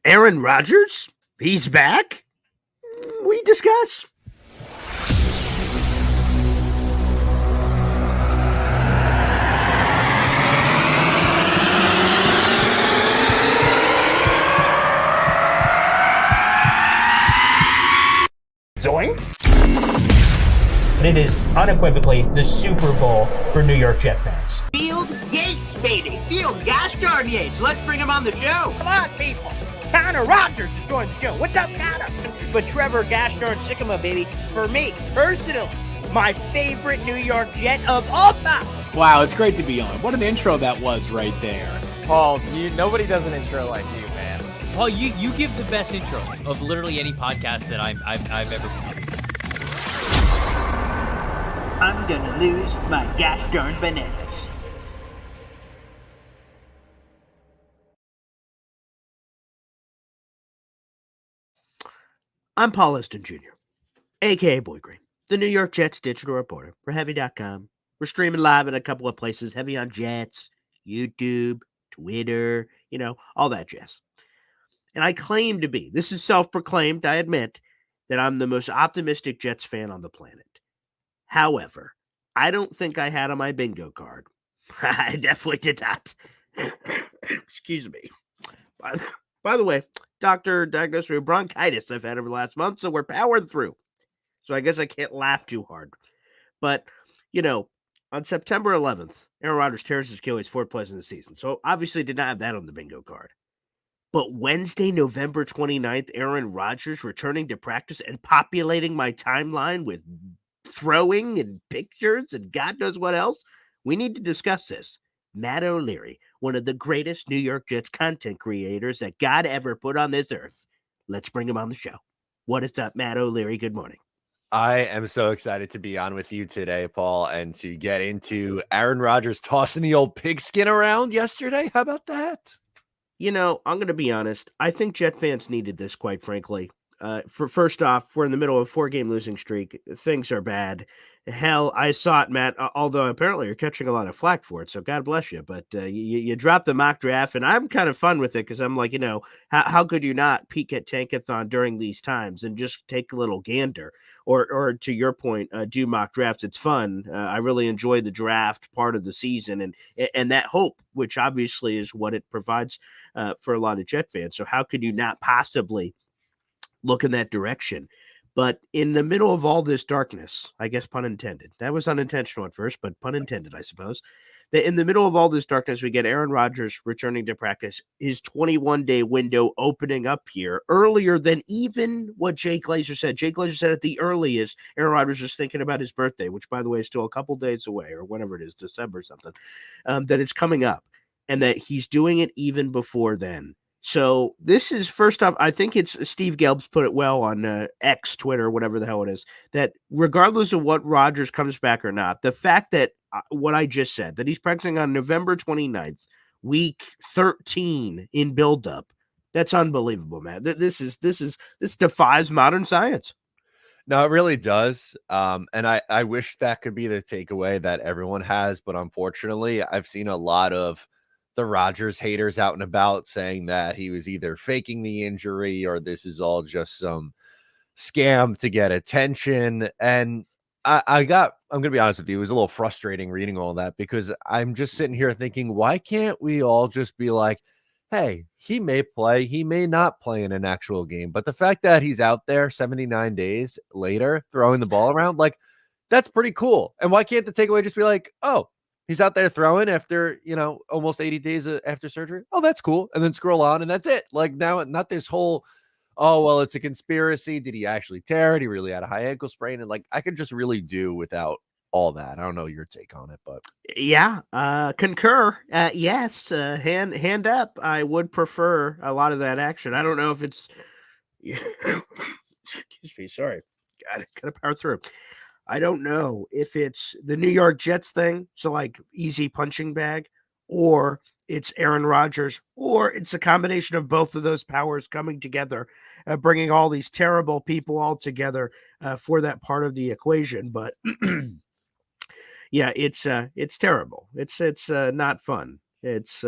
Aaron Rodgers? He's back? We discuss. Zoinks! It is unequivocally the Super Bowl for New York Jet fans. Field Yates, baby. Field gosh darn Yates. Let's bring him on the show. Come on, people. Aaron Rodgers is joining the show. What's up, Aaron? But Trevor gosh darn Sycamore, baby, for me, personally, my favorite New York Jet of all time. Wow, it's great to be on. What an intro that was right there. Paul, nobody does an intro like you, man. Paul, you give the best intro of literally any podcast that I've ever been. I'm gonna lose my gosh darn bananas. I'm Paul Liston Jr., a.k.a. Boy Green, the New York Jets digital reporter for Heavy.com. We're streaming live in a couple of places, Heavy on Jets, YouTube, Twitter, all that jazz. And I claim to be, this is self-proclaimed, I admit, that I'm the most optimistic Jets fan on the planet. However, I don't think I had on my bingo card. I definitely did not. Excuse me. By the way, doctor diagnosed me with bronchitis I've had over the last month, so we're powered through. So I guess I can't laugh too hard. But, on September 11th, Aaron Rodgers tears his Achilles 4th place in the season. So obviously did not have that on the bingo card. But Wednesday, November 29th, Aaron Rodgers returning to practice and populating my timeline with throwing and pictures and God knows what else. We need to discuss this. Matt O'Leary, one of the greatest New York Jets content creators that God ever put on this earth. Let's bring him on the show. What is up, Matt O'Leary? Good morning. I am so excited to be on with you today, Paul, and to get into Aaron Rodgers tossing the old pigskin around yesterday. How about that? I'm going to be honest. I think Jet fans needed this, quite frankly. First off, we're in the middle of a 4-game losing streak. Things are bad. Hell, I saw it, Matt, although apparently you're catching a lot of flack for it, so God bless you. But you dropped the mock draft, and I'm kind of fun with it because I'm like, how could you not peek at Tankathon during these times and just take a little gander? Or to your point, do mock drafts. It's fun. I really enjoy the draft part of the season and that hope, which obviously is what it provides for a lot of Jet fans. So how could you not possibly look in that direction? But in the middle of all this darkness, I guess pun intended, that was unintentional at first, but pun intended, I suppose, that in the middle of all this darkness, we get Aaron Rodgers returning to practice, his 21-day window opening up here earlier than even what Jay Glazer said. Jay Glazer said at the earliest, Aaron Rodgers was thinking about his birthday, which, by the way, is still a couple days away, or whenever it is, December or something, that it's coming up, and that he's doing it even before then. So this is, first off, I think it's Steve Gelbs put it well on X, Twitter, whatever the hell it is, that regardless of what Rodgers comes back or not, the fact that what I just said, that he's practicing on November 29th, week 13 in buildup, that's unbelievable, man. This defies modern science. No, it really does. And I wish that could be the takeaway that everyone has, but unfortunately, I've seen a lot of the Rodgers haters out and about saying that he was either faking the injury or this is all just some scam to get attention. And I'm going to be honest with you, it was a little frustrating reading all that because I'm just sitting here thinking, why can't we all just be like, hey, he may play, he may not play in an actual game. But the fact that he's out there 79 days later throwing the ball around, like, that's pretty cool. And why can't the takeaway just be like, oh, he's out there throwing after, almost 80 days after surgery. Oh, that's cool. And then scroll on and that's it. Like now, not this whole, oh, well, it's a conspiracy. Did he actually tear it? He really had a high ankle sprain. And I could just really do without all that. I don't know your take on it, but yeah, concur. Yes, hand up. I would prefer a lot of that action. I don't know if it's, excuse me. Sorry. Gotta power through. I don't know if it's the New York Jets thing, so like easy punching bag, or it's Aaron Rodgers, or it's a combination of both of those powers coming together, bringing all these terrible people all together for that part of the equation. But yeah, it's terrible. It's not fun. It's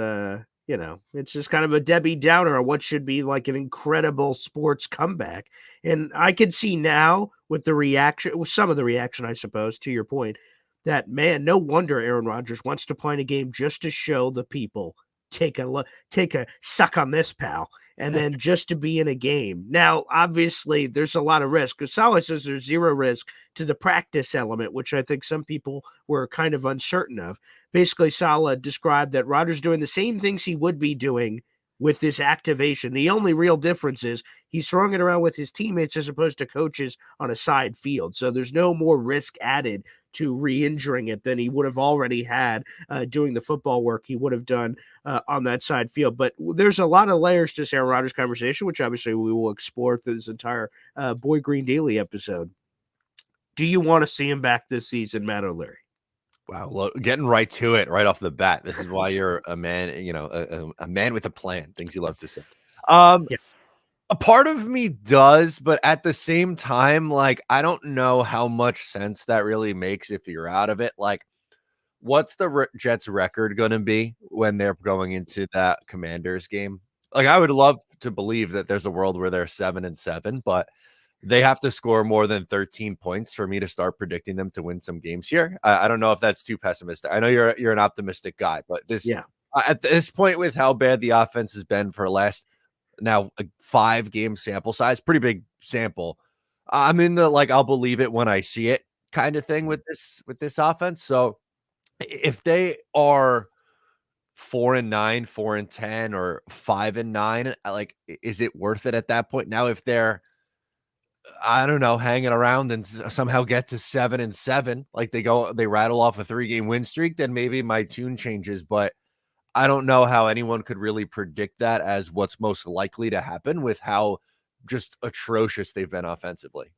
It's just kind of a Debbie Downer on what should be like an incredible sports comeback. And I can see now with the reaction, with some of the reaction, I suppose, to your point, that man, no wonder Aaron Rodgers wants to play in a game just to show the people take a suck on this, pal, and then just to be in a game. Now, obviously, there's a lot of risk. Saleh says there's zero risk to the practice element, which I think some people were kind of uncertain of. Basically, Saleh described that Rodgers doing the same things he would be doing with this activation. The only real difference is he's throwing it around with his teammates as opposed to coaches on a side field. So there's no more risk added to re-injuring it than he would have already had doing the football work he would have done on that side field. But there's a lot of layers to this Aaron Rodgers conversation, which obviously we will explore through this entire Boy Green Daily episode. Do you want to see him back this season, Matt O'Leary? Wow, well, getting right to it right off the bat. This is why you're a man, a man with a plan, things you love to say. Yeah. A part of me does, but at the same time, like, I don't know how much sense that really makes if you're out of it. Like, what's the Jets record going to be when they're going into that Commanders game? Like, I would love to believe that there's a world where they're 7-7, but they have to score more than 13 points for me to start predicting them to win some games here. I don't know if that's too pessimistic. I know you're an optimistic guy, but at this point, with how bad the offense has been for last now a 5-game sample size, pretty big sample. I'm in the I'll believe it when I see it kind of thing with this offense. So if they are 4-9, 4-10, or 5-9, is it worth it at that point? Now, if they're, I don't know, hanging around and somehow get to 7-7, like they rattle off a 3-game win streak, then maybe my tune changes. But I don't know how anyone could really predict that as what's most likely to happen with how just atrocious they've been offensively.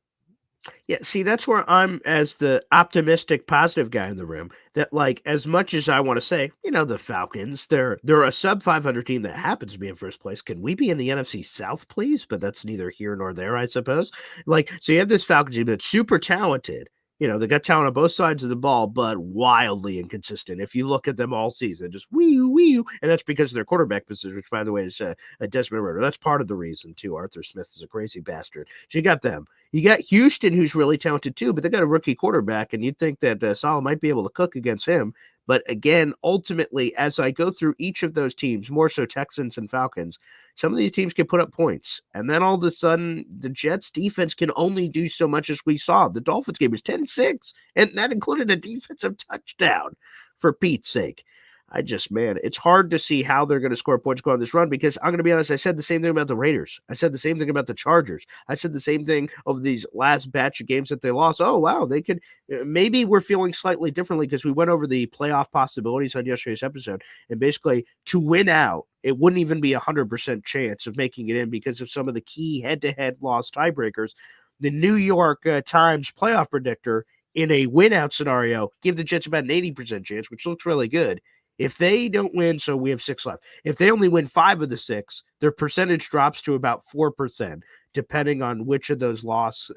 Yeah, see, that's where I'm as the optimistic, positive guy in the room. That as much as I want to say, the Falcons, they're a sub 500 team that happens to be in first place. Can we be in the NFC South, please? But that's neither here nor there, I suppose. So you have this Falcons team that's super talented. They got talent on both sides of the ball, but wildly inconsistent. If you look at them all season, just wee, and that's because of their quarterback position, which, by the way, is a Desmond Ridder. That's part of the reason, too. Arthur Smith is a crazy bastard. So you got them. You got Houston, who's really talented, too, but they got a rookie quarterback, and you'd think that Saleh might be able to cook against him. But again, ultimately, as I go through each of those teams, more so Texans and Falcons, some of these teams can put up points. And then all of a sudden, the Jets defense can only do so much as we saw. The Dolphins game was 10-6, and that included a defensive touchdown, for Pete's sake. It's hard to see how they're going to score points going on this run because I'm going to be honest, I said the same thing about the Raiders. I said the same thing about the Chargers. I said the same thing over these last batch of games that they lost. Oh, wow, they could – maybe we're feeling slightly differently because we went over the playoff possibilities on yesterday's episode, and basically to win out, it wouldn't even be 100% chance of making it in because of some of the key head-to-head loss tiebreakers. The New York Times playoff predictor in a win-out scenario gave the Jets about an 80% chance, which looks really good. If they don't win, so we have 6 left. If they only win 5 of the 6, their percentage drops to about 4%, depending on which that loss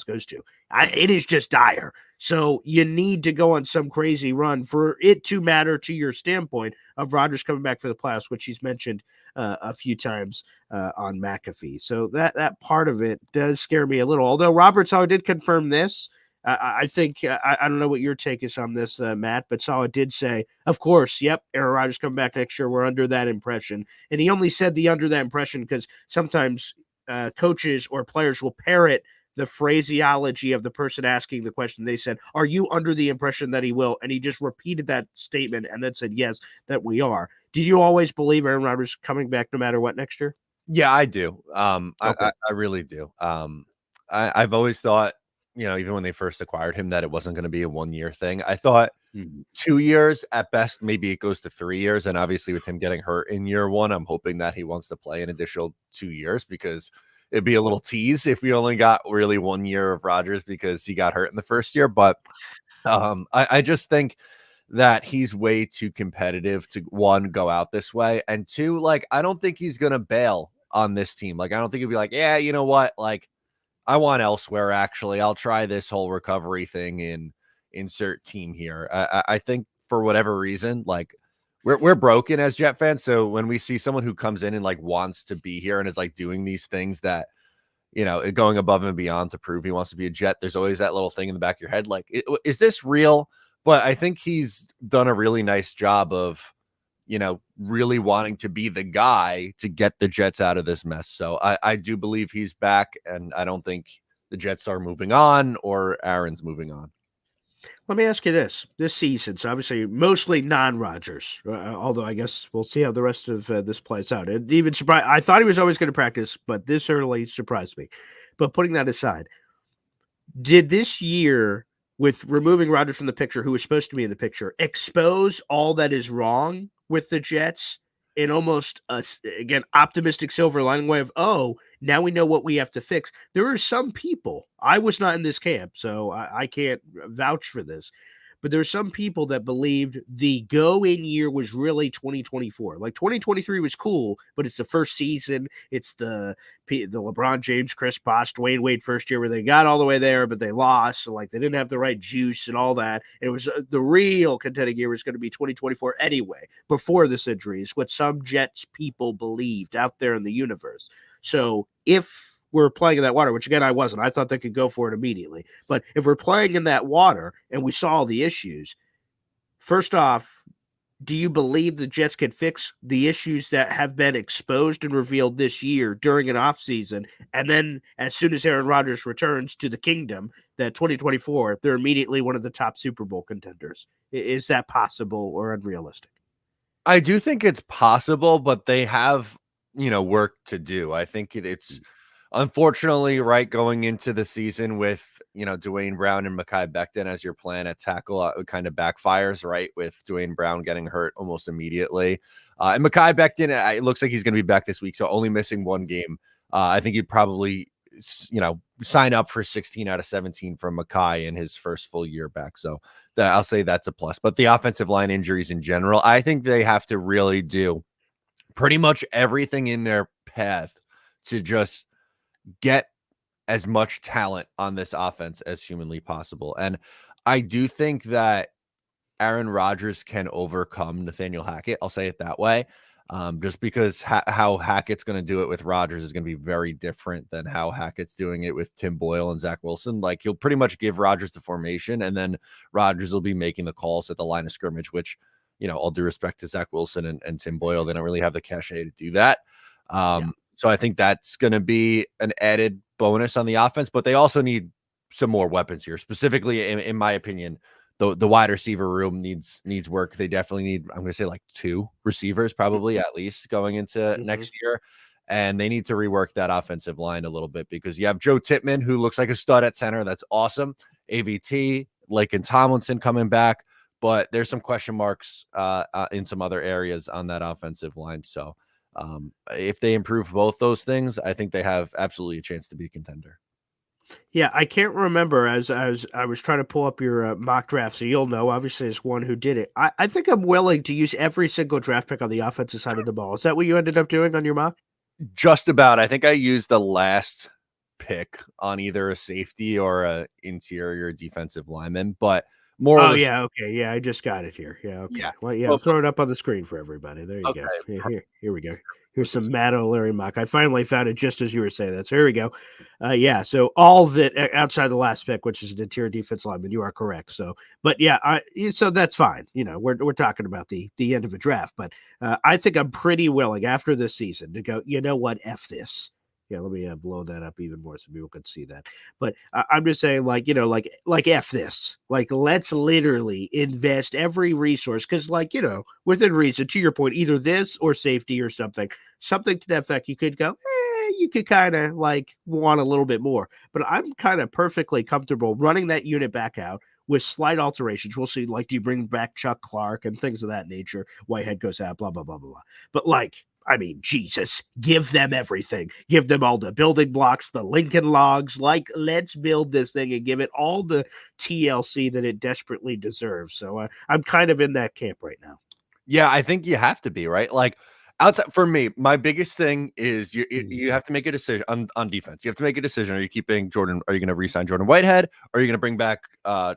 goes to. It is just dire. So you need to go on some crazy run for it to matter to your standpoint of Rodgers coming back for the playoffs, which he's mentioned a few times on McAfee. So that part of it does scare me a little. Although Robert Saleh did confirm this. I think I don't know what your take is on this, Matt, but Saleh did say, of course, yep, Aaron Rodgers coming back next year. We're under that impression. And he only said the under that impression because sometimes coaches or players will parrot the phraseology of the person asking the question. They said, are you under the impression that he will? And he just repeated that statement and then said, yes, that we are. Do you always believe Aaron Rodgers coming back no matter what next year? Yeah, I do. Okay. I really do. I've always thought, even when they first acquired him, that it wasn't going to be a 1-year thing. I thought 2 years at best, maybe it goes to 3 years. And obviously with him getting hurt in year 1, I'm hoping that he wants to play an additional 2 years because it'd be a little tease if we only got really 1 year of Rodgers because he got hurt in the first year. But I just think that he's way too competitive to, 1, go out this way. And 2, I don't think he's going to bail on this team. I don't think he'd be like, yeah, you know what? I want elsewhere, actually. I'll try this whole recovery thing in insert team here. I think for whatever reason, we're broken as Jet fans. So when we see someone who comes in and like wants to be here and is like doing these things that, going above and beyond to prove he wants to be a Jet, there's always that little thing in the back of your head. Like, is this real? But I think he's done a really nice job of, really wanting to be the guy to get the Jets out of this mess. So I do believe he's back, and I don't think the Jets are moving on or Aaron's moving on. Let me ask you this season, so obviously mostly non-Rodgers, although I guess we'll see how the rest of this plays out. It even surprised. I thought he was always going to practice, but this early surprised me. But putting that aside, did this year, with removing Rodgers from the picture, who was supposed to be in the picture, expose all that is wrong with the Jets in almost, again, optimistic silver lining way of, oh, now we know what we have to fix? There are some people, I was not in this camp, so I can't vouch for this, but there are some people that believed the go-in year was really 2024. Like 2023 was cool, but it's the first season. It's the LeBron James, Chris Bosh, Dwayne Wade first year where they got all the way there, but they lost. So like they didn't have the right juice and all that. And it was the real contending year was going to be 2024 anyway, before this injury, is what some Jets people believed out there in the universe. So if we're playing in that water, which again, I wasn't. I thought they could go for it immediately. But if we're playing in that water and we saw all the issues, first off, do you believe the Jets can fix the issues that have been exposed and revealed this year during an offseason? And then as soon as Aaron Rodgers returns to the kingdom, that 2024, they're immediately one of the top Super Bowl contenders. Is that possible or unrealistic? I do think it's possible, but they have, work to do. I think it's unfortunately, right, going into the season with, Dwayne Brown and Mekhi Becton as your plan at tackle, kind of backfires, right, with Dwayne Brown getting hurt almost immediately. And Mekhi Becton, it looks like he's going to be back this week, so only missing one game. I think you'd probably, sign up for 16 out of 17 from Mekhi in his first full year back. So I'll say that's a plus. But the offensive line injuries in general, I think they have to really do pretty much everything in their path to just get as much talent on this offense as humanly possible. And I do think that Aaron Rodgers can overcome Nathaniel Hackett. I'll say it that way. Just because how Hackett's going to do it with Rodgers is going to be very different than how Hackett's doing it with Tim Boyle and Zach Wilson. Like, he'll pretty much give Rodgers the formation, and then Rodgers will be making the calls at the line of scrimmage, which, all due respect to Zach Wilson and Tim Boyle, they don't really have the cachet to do that. So I think that's going to be an added bonus on the offense, but they also need some more weapons here. Specifically, in my opinion, the wide receiver room needs work. They definitely need, I'm going to say, like 2 receivers, probably at least going into next year. And they need to rework that offensive line a little bit, because you have Joe Tippmann, who looks like a stud at center. That's awesome. AVT, Laken Tomlinson coming back, but there's some question marks in some other areas on that offensive line. So if they improve both those things, I think they have absolutely a chance to be a contender. Yeah, I can't remember as I was trying to pull up your mock draft, so you'll know, obviously, as one who did it. I think I'm willing to use every single draft pick on the offensive side of the ball. Is that what you ended up doing on your mock? Just about. I think I used the last pick on either a safety or a interior defensive lineman, but more. Oh, yeah, okay, yeah, I just got it here. Yeah, okay. Yeah. Well, yeah, I'll throw it up on the screen for everybody. There you go. Here we go. Here's some Matt O'Leary mock. I finally found it just as you were saying that. So here we go. Yeah, so all of it outside the last pick, which is an interior defense lineman, you are correct. So, but yeah, so that's fine. We're talking about the end of a draft, but I think I'm pretty willing after this season to go, you know what, F this. Yeah, let me blow that up even more so people can see that. But I'm just saying, like F this. Like, let's literally invest every resource, because, within reason, to your point, either this or safety or something to that effect, you could go, you could kind of, want a little bit more. But I'm kind of perfectly comfortable running that unit back out with slight alterations. We'll see, do you bring back Chuck Clark and things of that nature? Whitehead goes out, blah, blah, blah, blah, blah. But, Jesus, give them everything. Give them all the building blocks, the Lincoln logs. Let's build this thing and give it all the TLC that it desperately deserves. So I'm kind of in that camp right now. Yeah, I think you have to be, right? Outside, for me, my biggest thing is you have to make a decision on defense. You have to make a decision. Are you keeping Jordan? Are you going to re-sign Jordan Whitehead? Or are you going to bring back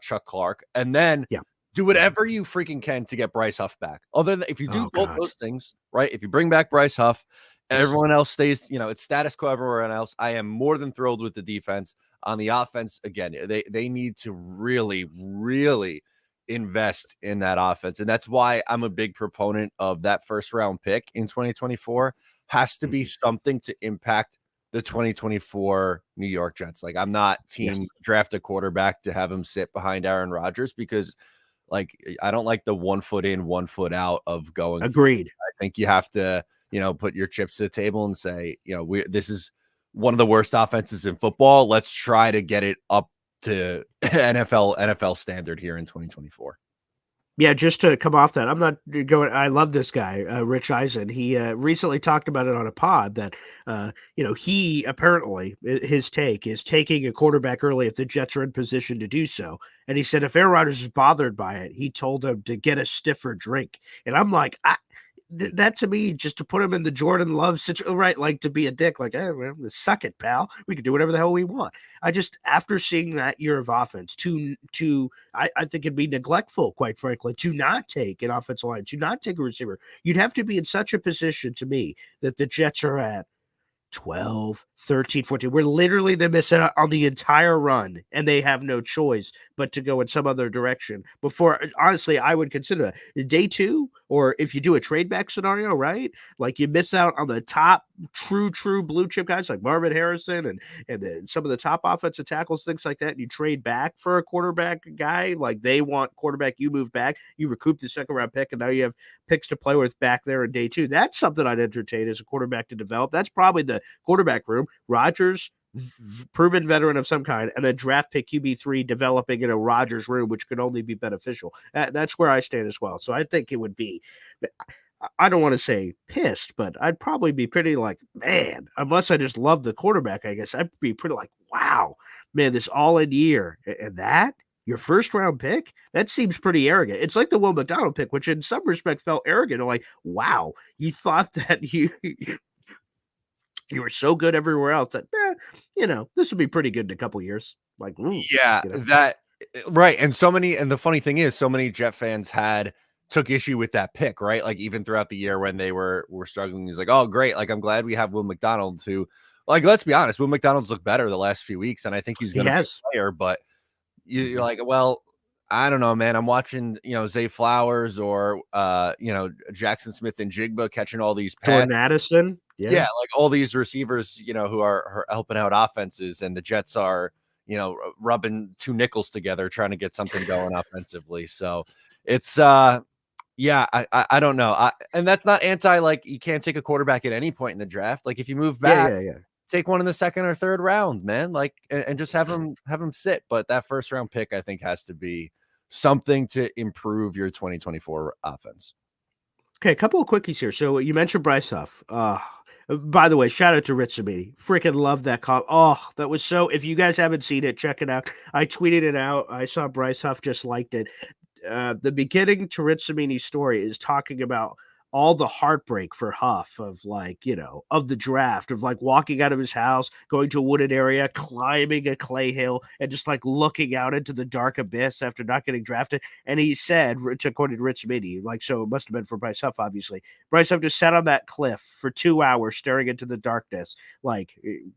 Chuck Clark? And then Do whatever you freaking can to get Bryce Huff back. Other than if you do both those things, right? If you bring back Bryce Huff, everyone else stays, it's status quo everywhere else. I am more than thrilled with the defense. On the offense, again, they need to really, really invest in that offense. And that's why I'm a big proponent of that first round pick in 2024 has to be something to impact the 2024 New York Jets. Like, I'm not team draft a quarterback to have him sit behind Aaron Rodgers because I don't like the 1 foot in, 1 foot out of going. Agreed. I think you have to, put your chips to the table and say, this is one of the worst offenses in football. Let's try to get it up to NFL standard here in 2024. Yeah, just to come off that, I'm not going. I love this guy, Rich Eisen. He recently talked about it on a pod that, he apparently his take is taking a quarterback early if the Jets are in position to do so. And he said if Aaron Rodgers is bothered by it, he told him to get a stiffer drink. And I'm like, that to me, just to put him in the Jordan Love situation, right? Like to be a dick, like, hey, well, suck it, pal. We can do whatever the hell we want. I just, after seeing that year of offense, I think it'd be neglectful, quite frankly, to not take an offensive line, to not take a receiver. You'd have to be in such a position to me that the Jets are at 12, 13, 14. We're literally they miss out on the entire run, and they have no choice but to go in some other direction. Before, honestly, I would consider that day 2, or if you do a trade back scenario, right? Like you miss out on the top true blue chip guys like Marvin Harrison and then some of the top offensive tackles, things like that. And you trade back for a quarterback guy, like they want quarterback, you move back, you recoup the second round pick, and now you have picks to play with back there in day 2. That's something I'd entertain as a quarterback to develop. That's probably the quarterback room. Rodgers, proven veteran of some kind, and then draft pick QB3 developing in a Rodgers room, which could only be beneficial. That's where I stand as well. So I think it would be, I don't want to say pissed, but I'd probably be pretty like, man, unless I just love the quarterback, I guess I'd be pretty like, wow, man, this all-in year. And that, your first round pick, that seems pretty arrogant. It's like the Will McDonald pick, which in some respect felt arrogant. Like, wow, you thought that you were so good everywhere else that, this would be pretty good in a couple years. Like, ooh, that right. And the funny thing is, so many Jet fans took issue with that pick, right? Like even throughout the year when they were struggling, he's like, oh, great. Like, I'm glad we have Will McDonald who, like, let's be honest, Will McDonald's looked better the last few weeks. And I think he's going to be a player, but you're like, well, I don't know, man. I'm watching, Zay Flowers or, Jackson Smith and Jigba catching all these passes. Jordan Addison. Yeah, like all these receivers, who are helping out offenses, and the Jets are, rubbing 2 nickels together trying to get something going offensively. So it's, I don't know. And that's not like you can't take a quarterback at any point in the draft. Like if you move back, take one in the second or third round, man. Like and just have him sit. But that first round pick, I think, has to be something to improve your 2024 offense. Okay, a couple of quickies here. So you mentioned Bryce Huff. By the way, shout out to Rich Sabini. Freaking love that call. Oh, that was so. If you guys haven't seen it, check it out. I tweeted it out. I saw Bryce Huff just liked it. The beginning to Rich Sabini's story is talking about all the heartbreak for Huff of of the draft, of like walking out of his house, going to a wooded area, climbing a clay hill, and just like looking out into the dark abyss after not getting drafted. And he said, according to Rich Mini, so it must have been for Bryce Huff, obviously. Bryce Huff just sat on that cliff for 2 hours staring into the darkness,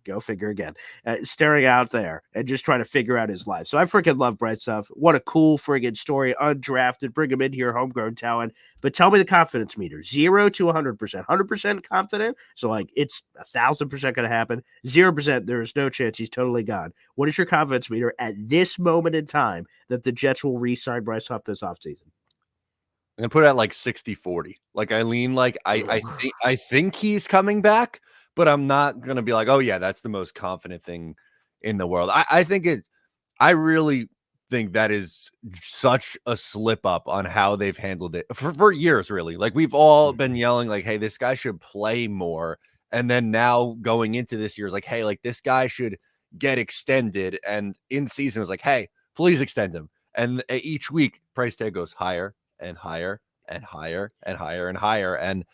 go figure again, staring out there and just trying to figure out his life. So I freaking love Bryce Huff. What a cool friggin' story, undrafted, bring him in here, homegrown talent. But tell me the confidence meter, 0 to 100%. 100% confident, so it's 1,000% going to happen. 0%, there's no chance he's totally gone. What is your confidence meter at this moment in time that the Jets will re-sign Bryce Huff this offseason? And put it at 60-40. I lean I think he's coming back, but I'm not going to be like, oh yeah, that's the most confident thing in the world. I really think that is such a slip up on how they've handled it for years, really. We've all been yelling hey, this guy should play more. And then now going into this year is hey, this guy should get extended. And in season it was hey, please extend him. And each week price tag goes higher and higher and higher and higher and higher. And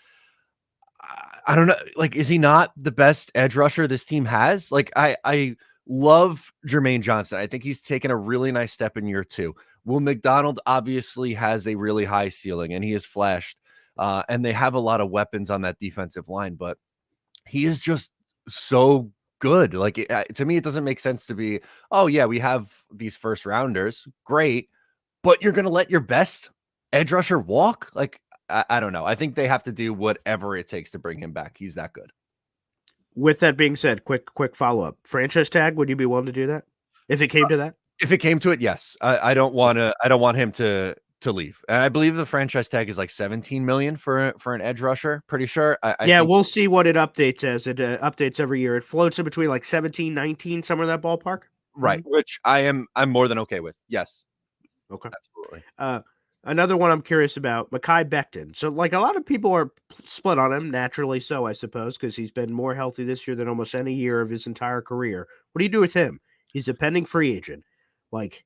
I don't know, is he not the best edge rusher this team has? I love Jermaine Johnson. I think he's taken a really nice step in year 2. Will McDonald obviously has a really high ceiling, and he has flashed, and they have a lot of weapons on that defensive line, but he is just so good. Like, to me, it doesn't make sense to be, oh, yeah, we have these first rounders. Great. But you're going to let your best edge rusher walk? Like, I don't know. I think they have to do whatever it takes to bring him back. He's that good. With that being said, quick follow up. Franchise tag, would you be willing to do that if it came to that? If it came to it, yes. I don't want him to leave. And I believe the franchise tag is like 17 million for an edge rusher. Pretty sure. I think we'll see what it updates as. It updates every year. It floats in between like 17, 19, somewhere in that ballpark. Right, which I'm more than okay with. Yes. Okay. Absolutely. Another one I'm curious about, Mekhi Becton. So, like, a lot of people are split on him, naturally so, I suppose, because he's been more healthy this year than almost any year of his entire career. What do you do with him? He's a pending free agent. Like,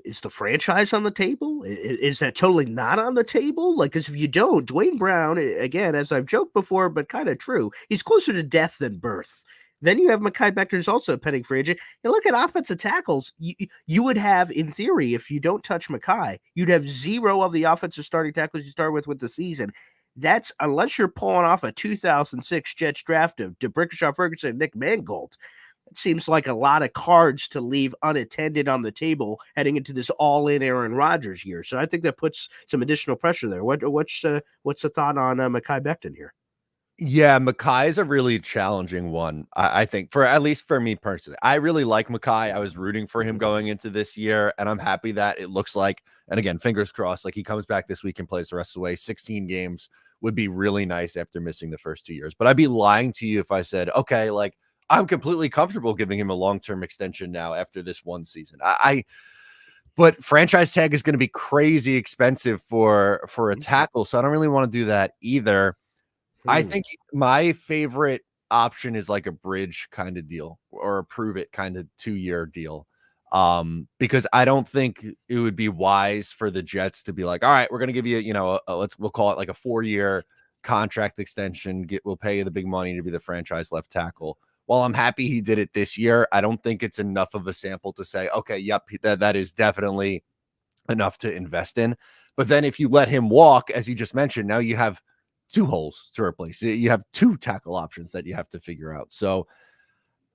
is the franchise on the table? Is that totally not on the table? Like, because if you don't, Dwayne Brown, again, as I've joked before, but kind of true, he's closer to death than birth. Then you have Mekhi Becton, who's also a pending free agent. You look at offensive tackles, you would have, in theory, if you don't touch Mekhi, you'd have 0 of the offensive starting tackles you start with the season. That's unless you're pulling off a 2006 Jets draft of DeBrickashaw Ferguson and Nick Mangold. It seems like a lot of cards to leave unattended on the table heading into this all-in Aaron Rodgers year. So I think that puts some additional pressure there. What's the thought on Mekhi Becton here? Yeah, Mekhi is a really challenging one, I think, for at least for me personally. I really like Mekhi. I was rooting for him going into this year, and I'm happy that it looks like, and again, fingers crossed, like he comes back this week and plays the rest of the way. 16 games would be really nice after missing the first 2 years. But I'd be lying to you if I said, okay, like I'm completely comfortable giving him a long-term extension now after this one season. But franchise tag is going to be crazy expensive for a tackle, so I don't really want to do that either. I think my favorite option is like a bridge kind of deal or a prove it kind of 2-year deal. Because I don't think it would be wise for the Jets to be like, all right, we're going to give you, we'll call it like a 4-year contract extension. We'll pay you the big money to be the franchise left tackle. While I'm happy he did it this year, I don't think it's enough of a sample to say, okay, yep, that is definitely enough to invest in. But then if you let him walk, as you just mentioned, now you have 2 holes to replace. You have 2 tackle options that you have to figure out. So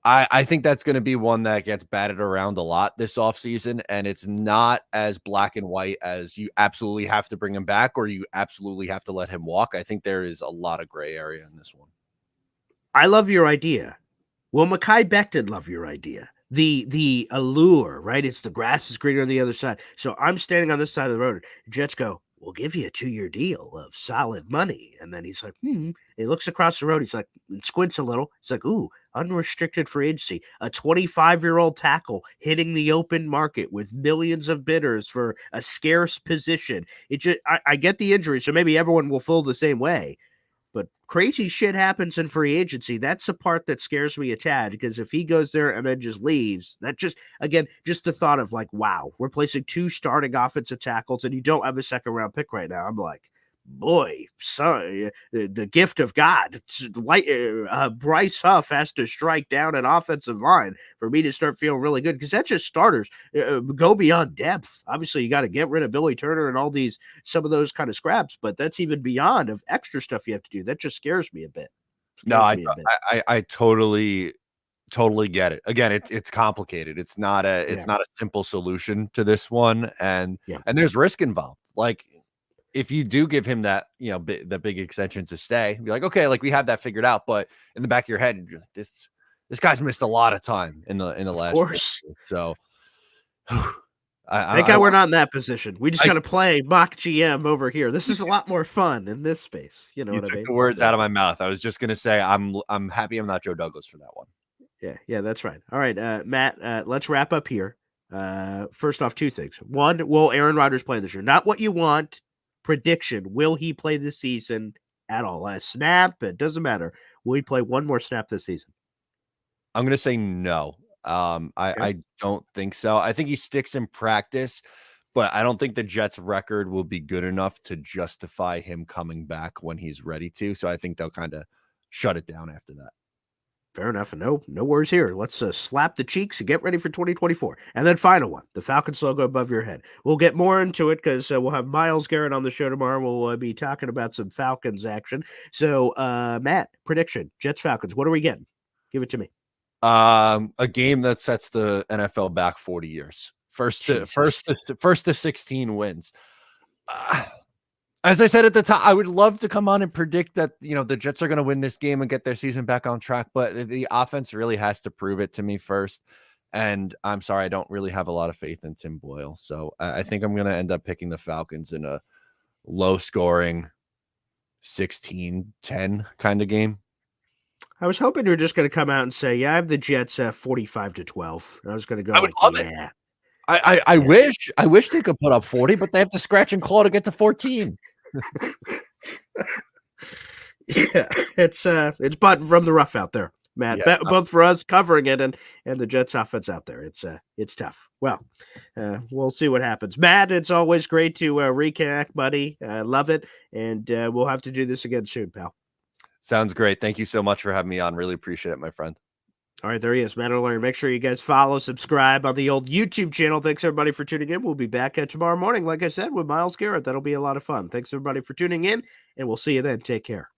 I think that's going to be one that gets batted around a lot this offseason, and it's not as black and white as you absolutely have to bring him back or you absolutely have to let him walk. I think there is a lot of gray area in this one. I love your idea. Will Mekhi Becton love your idea? The allure, right? It's the grass is greener on the other side. So I'm standing on this side of the road. Jets go, we'll give you a 2-year deal of solid money. And then he's like, He looks across the road. He's like, squints a little. He's like, ooh, unrestricted free agency. A 25-year-old tackle hitting the open market with millions of bidders for a scarce position. I get the injury, so maybe everyone will feel the same way. But crazy shit happens in free agency. That's the part that scares me a tad, because if he goes there and then just leaves, that just the thought of like, wow, we're placing 2 starting offensive tackles and you don't have a second round pick right now. I'm like, boy, son, the gift of God. Bryce Huff has to strike down an offensive line for me to start feeling really good, because that's just starters. Go beyond depth. Obviously, you got to get rid of Billy Turner and some of those kind of scraps, but that's even beyond of extra stuff you have to do. That just scares me a bit. I totally get it. Again, it's complicated. It's not a simple solution to this one, and there's risk involved. Like, if you do give him that, the big extension to stay, be like, okay, like we have that figured out. But in the back of your head, you're like, this guy's missed a lot of time in the last course. Year. So thank God we're not in that position. We just got to play mock GM over here. This is a lot more fun in this space. You know what I mean? The words out of my mouth. I was just gonna say I'm happy I'm not Joe Douglas for that one. Yeah, that's right. All right, Matt, let's wrap up here. First off, 2 things. One, will Aaron Rodgers play this year? Not what you want. Prediction: will he play this season at all? A snap? It doesn't matter. Will he play one more snap this season? I'm gonna say no. I don't think so. I think he sticks in practice, but I don't think the Jets' record will be good enough to justify him coming back when he's ready to. So I think they'll kind of shut it down after that. Fair enough. No worries here. Let's slap the cheeks and get ready for 2024. And then final one, the Falcons logo above your head. We'll get more into it because we'll have Myles Garrett on the show tomorrow. We'll be talking about some Falcons action. So, Matt, prediction, Jets-Falcons. What are we getting? Give it to me. A game that sets the NFL back 40 years. First to 16 wins. As I said at the top, I would love to come on and predict that, the Jets are going to win this game and get their season back on track, but the offense really has to prove it to me first. And I'm sorry, I don't really have a lot of faith in Tim Boyle. So I think I'm going to end up picking the Falcons in a low scoring 16-10 kind of game. I was hoping you were just going to come out and say, yeah, I have the Jets 45-12. I was going to go I would love it. yeah. I wish they could put up 40, but they have to scratch and claw to get to 14. Yeah, it's button from the rough out there, Matt. Yeah. Both for us covering it and the Jets offense out there. It's tough. Well, we'll see what happens. Matt, it's always great to reconnect, buddy. I love it, and we'll have to do this again soon, pal. Sounds great. Thank you so much for having me on. Really appreciate it, my friend. All right, there he is, Matt O'Leary. Make sure you guys follow, subscribe on the old YouTube channel. Thanks, everybody, for tuning in. We'll be back tomorrow morning, like I said, with Myles Garrett. That'll be a lot of fun. Thanks, everybody, for tuning in, and we'll see you then. Take care.